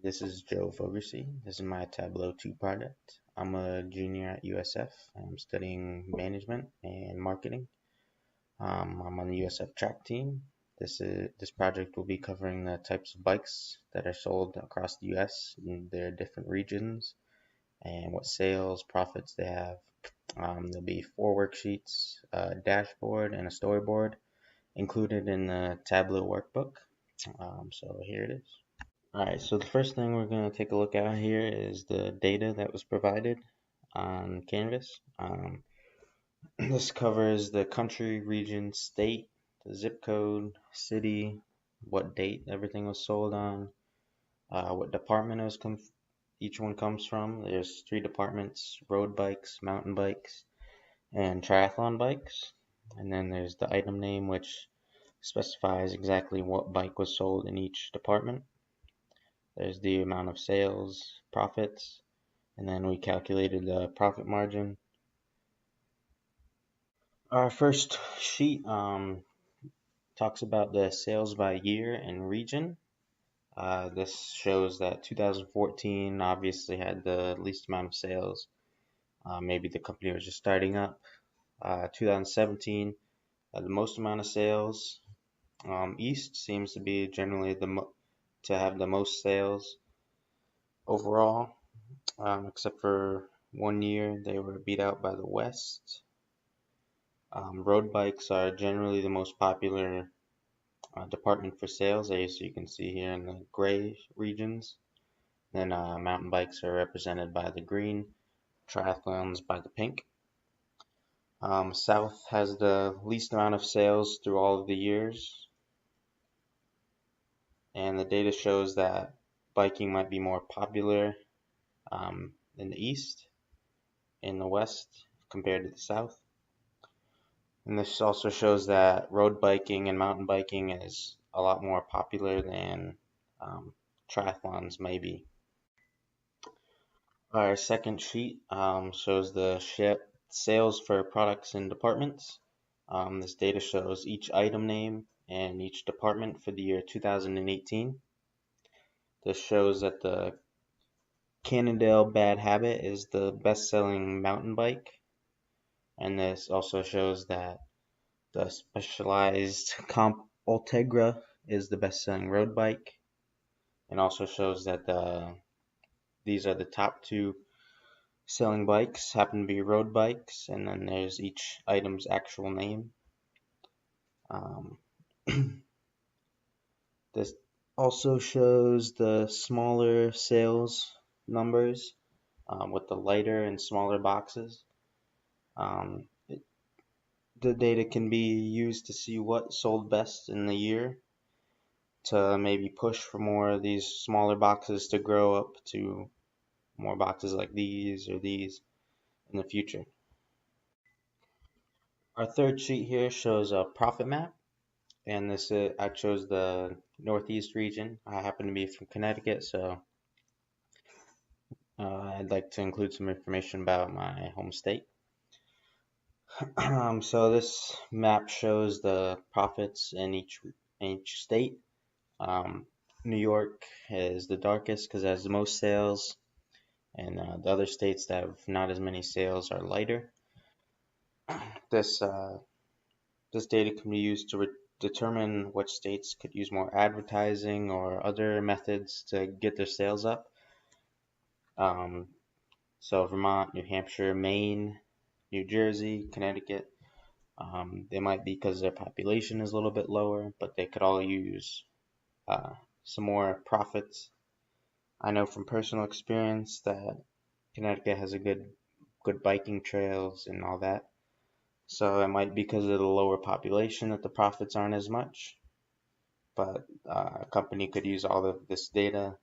This is Joe Fogarasi. This is my Tableau 2 project. I'm a junior at USF. I'm studying management and marketing. I'm on the USF track team. This project will be covering the types of bikes that are sold across the US in their different regions and what sales, profits they have. There'll be 4 worksheets, a dashboard, and a storyboard included in the Tableau workbook. So here it is. Alright, so the first thing we're going to take a look at here is the data that was provided on Canvas. This covers the country, region, state, the zip code, city, what date everything was sold on, what department each one comes from. There's 3 departments: road bikes, mountain bikes, and triathlon bikes. And then there's the item name, which specifies exactly what bike was sold in each department. There's the amount of sales, profits, and then we calculated the profit margin. Our first sheet talks about the sales by year and region. This shows that 2014 obviously had the least amount of sales. Maybe the company was just starting up. 2017 had the most amount of sales. East seems to be generally to have the most sales overall. Except for one year they were beat out by the West. Road bikes are generally the most popular department for sales, as you can see here in the gray regions. Then mountain bikes are represented by the green, triathlons by the pink. South has the least amount of sales through all of the years, and the data shows that biking might be more popular in the East, in the West compared to the South. And this also shows that road biking and mountain biking is a lot more popular than triathlons may be. Our second sheet shows the sales for products and departments. This data shows each item name and each department for the year 2018. This shows that the Cannondale Bad Habit is the best-selling mountain bike, and this also shows that the Specialized Comp Ultegra is the best-selling road bike, and also shows that these are the top 2 selling bikes, happen to be road bikes, and then there's each item's actual name. Um, this also shows the smaller sales numbers with the lighter and smaller boxes. The data can be used to see what sold best in the year to maybe push for more of these smaller boxes to grow up to more boxes like these or these in the future. Our third sheet here shows a profit map, and this I chose the Northeast region. I happen to be from Connecticut, so I'd like to include some information about my home state. So this map shows the profits in each state. New York is the darkest because it has the most sales, and the other states that have not as many sales are lighter. This this data can be used to determine which states could use more advertising or other methods to get their sales up. So Vermont, New Hampshire, Maine, New Jersey, Connecticut, they might be because their population is a little bit lower, but they could all use some more profits. I know from personal experience that Connecticut has a good biking trails and all that. So it might be because of the lower population that the profits aren't as much. But a company could use all of this data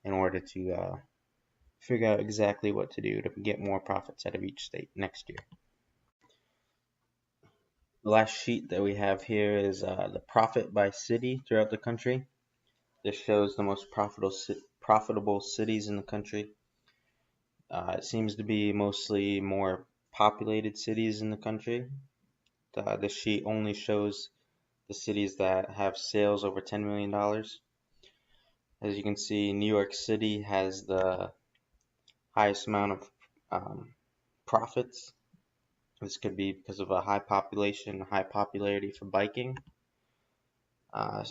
in order to figure out exactly what to do to get more profits out of each state next year. The last sheet that we have here is the profit by city throughout the country. This shows the most profitable cities in the country. It seems to be mostly more populated cities in the country. This sheet only shows the cities that have sales over $10 million. As you can see, New York City has the highest amount of profits. This could be because of a high population, high popularity for biking. And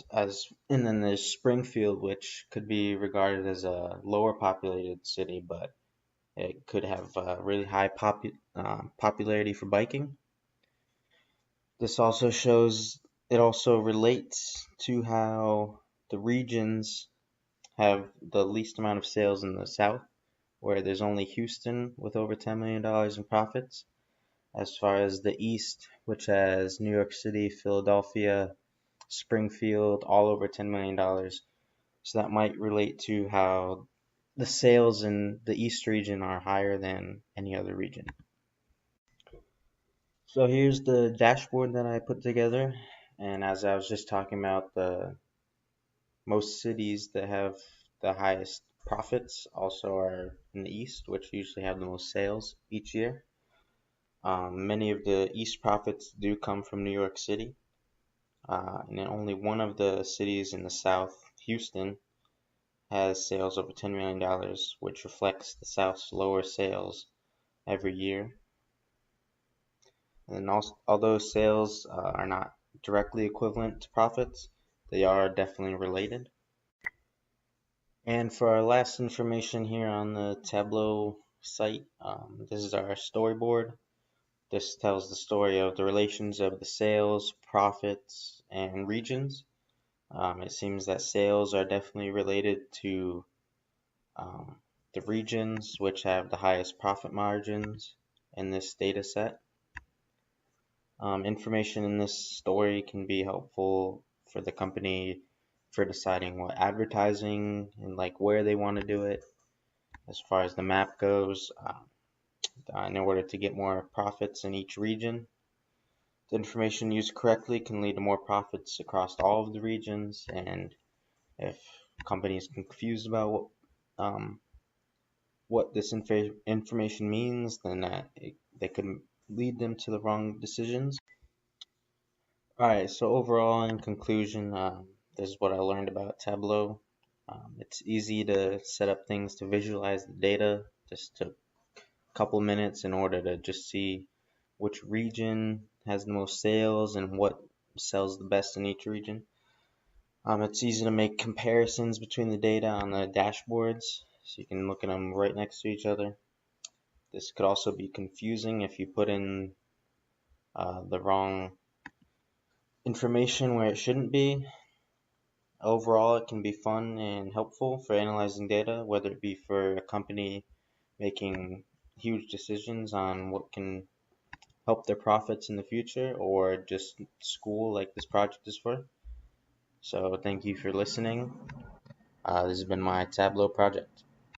then there's Springfield, which could be regarded as a lower populated city, but it could have really high popularity for biking. This also shows, it also relates to how the regions have the least amount of sales in the South, where there's only Houston with over $10 million in profits. As far as the East, which has New York City, Philadelphia, Springfield, all over $10 million. So that might relate to how the sales in the East region are higher than any other region. So here's the dashboard that I put together. And as I was just talking about, the most cities that have the highest profits also are in the East, which usually have the most sales each year. Many of the East profits do come from New York City. And only one of the cities in the South, Houston, has sales over $10 million, which reflects the South's lower sales every year. And also, although sales are not directly equivalent to profits, they are definitely related. And for our last information here on the Tableau site, this is our storyboard. This tells the story of the relations of the sales, profits, and regions. It seems that sales are definitely related to um, the regions which have the highest profit margins in this data set. Information in this story can be helpful for the company for deciding what advertising and like where they want to do it. As far as the map goes, in order to get more profits in each region, the information used correctly can lead to more profits across all of the regions. And if companies are confused about what this information means, then they could lead them to the wrong decisions. Alright, so overall, in conclusion, this is what I learned about Tableau. It's easy to set up things to visualize the data. Just took a couple minutes in order to just see which region has the most sales and what sells the best in each region. It's easy to make comparisons between the data on the dashboards, so you can look at them right next to each other. This could also be confusing if you put in the wrong information where it shouldn't be. Overall, it can be fun and helpful for analyzing data, whether it be for a company making huge decisions on what can help their profits in the future, or just school like this project is for. So thank you for listening. This has been my Tableau project.